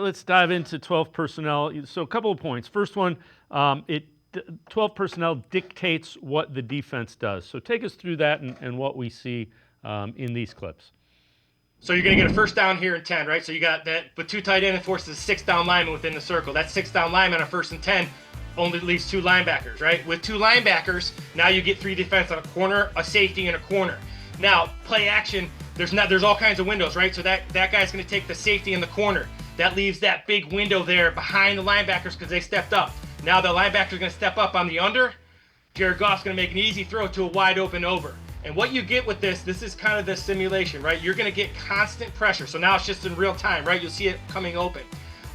Let's dive into 12 personnel. So a couple of points. First one, 12 personnel dictates what the defense does. So take us through that and what we see in these clips. So you're going to get a first down here in 10, right? So you got that with 2 tight end and forces a 6 down lineman within the circle. That 6 down lineman on first and 10 only leaves 2 linebackers, right? With 2 linebackers, now you get 3 defense on a corner, a safety, and a corner. Now, play action, there's all kinds of windows, right? So that guy's going to take the safety in the corner. That leaves that big window there behind the linebackers because they stepped up. Now the linebacker's going to step up on the under. Jared Goff's going to make an easy throw to a wide open over. And what you get with this is kind of the simulation, right? You're going to get constant pressure. So now it's just in real time, right? You'll see it coming open.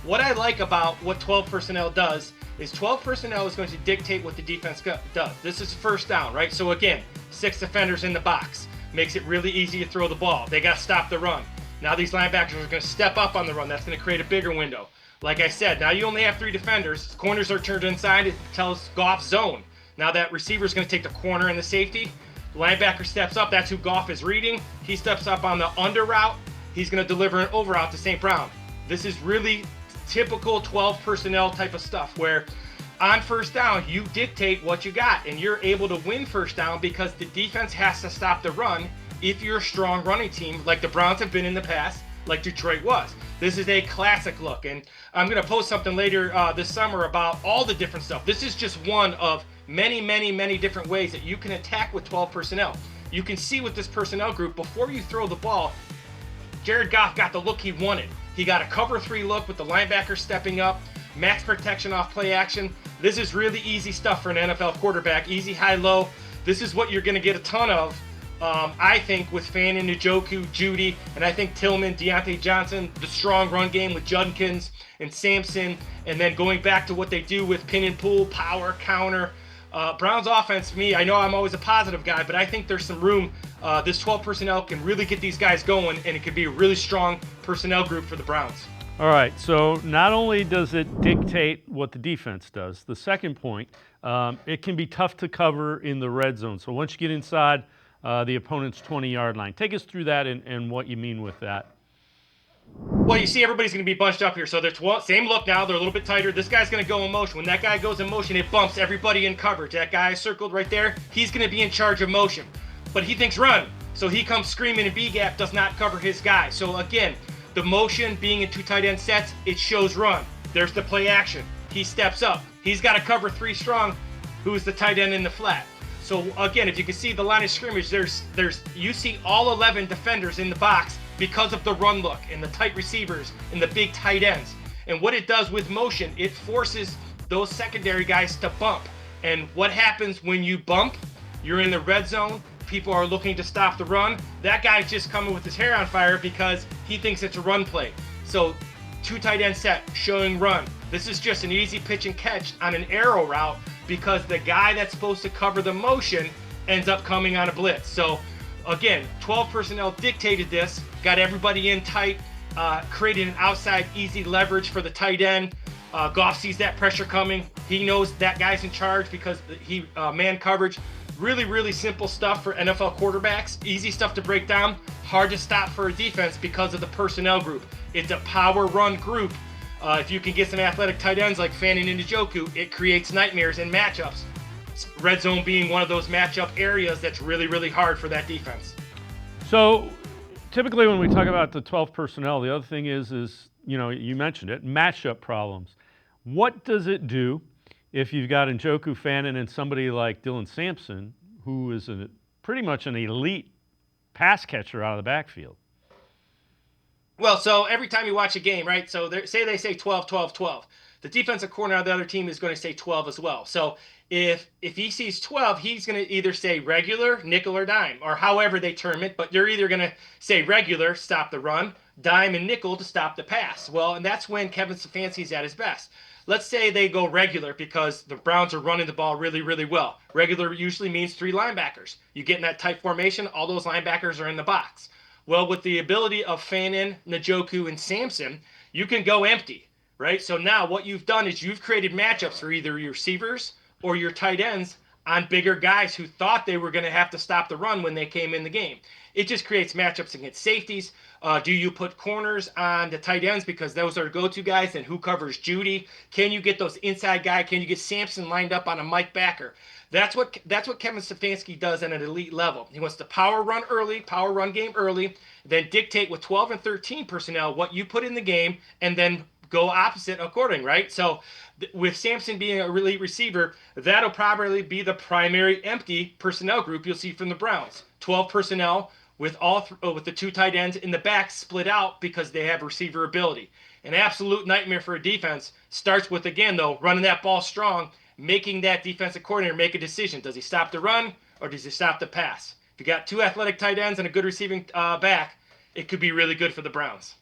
What I like about what 12 personnel does is 12 personnel is going to dictate what the defense does. This is first down, right? So again, 6 defenders in the box. Makes it really easy to throw the ball. They got to stop the run. Now these linebackers are going to step up on the run. That's going to create a bigger window. Like I said, now you only have 3 defenders. Corners are turned inside. It tells Goff zone. Now that receiver is going to take the corner and the safety. Linebacker steps up. That's who Goff is reading. He steps up on the under route. He's going to deliver an over route to St. Brown. This is really typical 12 personnel type of stuff where on first down, you dictate what you got, and you're able to win first down because the defense has to stop the run if you're a strong running team like the Browns have been in the past, like Detroit was. This is a classic look, and I'm going to post something later this summer about all the different stuff. This is just one of many, many, many different ways that you can attack with 12 personnel. You can see with this personnel group, before you throw the ball, Jared Goff got the look he wanted. He got a cover 3 look with the linebacker stepping up, max protection off play action. This is really easy stuff for an NFL quarterback, easy high-low. This is what you're going to get a ton of, I think, with Fannin, Njoku, Judy, and I think Tillman, Deontay Johnson, the strong run game with Judkins and Sampson, and then going back to what they do with pin and pull, power, counter. Browns offense, to me, I know I'm always a positive guy, but I think there's some room. This 12 personnel can really get these guys going, and it could be a really strong personnel group for the Browns. All right, so not only does it dictate what the defense does, the second point, it can be tough to cover in the red zone. So once you get inside the opponent's 20-yard line, take us through that and what you mean with that. Well, you see everybody's going to be bunched up here. So they're same look now. They're a little bit tighter. This guy's going to go in motion. When that guy goes in motion, it bumps everybody in coverage. That guy circled right there, he's going to be in charge of motion. But he thinks run. So he comes screaming, and B-gap does not cover his guy. So again, the motion being in 2 tight end sets, it shows run. There's the play action. He steps up. He's got to cover 3 strong, who's the tight end in the flat. So again, if you can see the line of scrimmage, you see all 11 defenders in the box because of the run look and the tight receivers and the big tight ends. And what it does with motion, it forces those secondary guys to bump. And what happens when you bump? You're in the red zone. People are looking to stop the run. That guy's just coming with his hair on fire because he thinks it's a run play. So 2 tight end set, showing run. This is just an easy pitch and catch on an arrow route because the guy that's supposed to cover the motion ends up coming on a blitz. So again, 12 personnel dictated this, got everybody in tight, created an outside easy leverage for the tight end. Goff sees that pressure coming. He knows that guy's in charge because he man coverage. Really, really simple stuff for NFL quarterbacks. Easy stuff to break down. Hard to stop for a defense because of the personnel group. It's a power run group. If you can get some athletic tight ends like Fannin and Njoku, it creates nightmares in matchups. Red zone being one of those matchup areas that's really, really hard for that defense. So typically when we talk about the 12 personnel, the other thing is you mentioned it, matchup problems. What does it do if you've got Njoku, Fannin, and somebody like Dylan Sampson, who is pretty much an elite pass catcher out of the backfield? Well, so every time you watch a game, right, so they say 12, 12, 12. The defensive corner of the other team is going to say 12 as well. So if he sees 12, he's going to either say regular, nickel, or dime, or however they term it, but they're either going to say regular, stop the run, dime and nickel to stop the pass. Well, and that's when Kevin Stefanski's at his best. Let's say they go regular because the Browns are running the ball really, really well. Regular usually means 3 linebackers. You get in that tight formation, all those linebackers are in the box. Well, with the ability of Fannin, Njoku, and Sampson, you can go empty, right? So now what you've done is you've created matchups for either your receivers or your tight ends on bigger guys who thought they were going to have to stop the run when they came in the game. It just creates matchups against safeties. Do you put corners on the tight ends because those are go-to guys? And who covers Judy? Can you get those inside guys? Can you get Sampson lined up on a Mike Backer? That's what Kevin Stefanski does at an elite level. He wants to power run game early, then dictate with 12 and 13 personnel what you put in the game, and then go opposite according, right? So with Sampson being a elite receiver, that'll probably be the primary empty personnel group you'll see from the Browns. 12 personnel with with the two tight ends in the back split out because they have receiver ability. An absolute nightmare for a defense starts with, again, though, running that ball strong, making that defensive coordinator make a decision. Does he stop the run or does he stop the pass? If you got two athletic tight ends and a good receiving back, it could be really good for the Browns.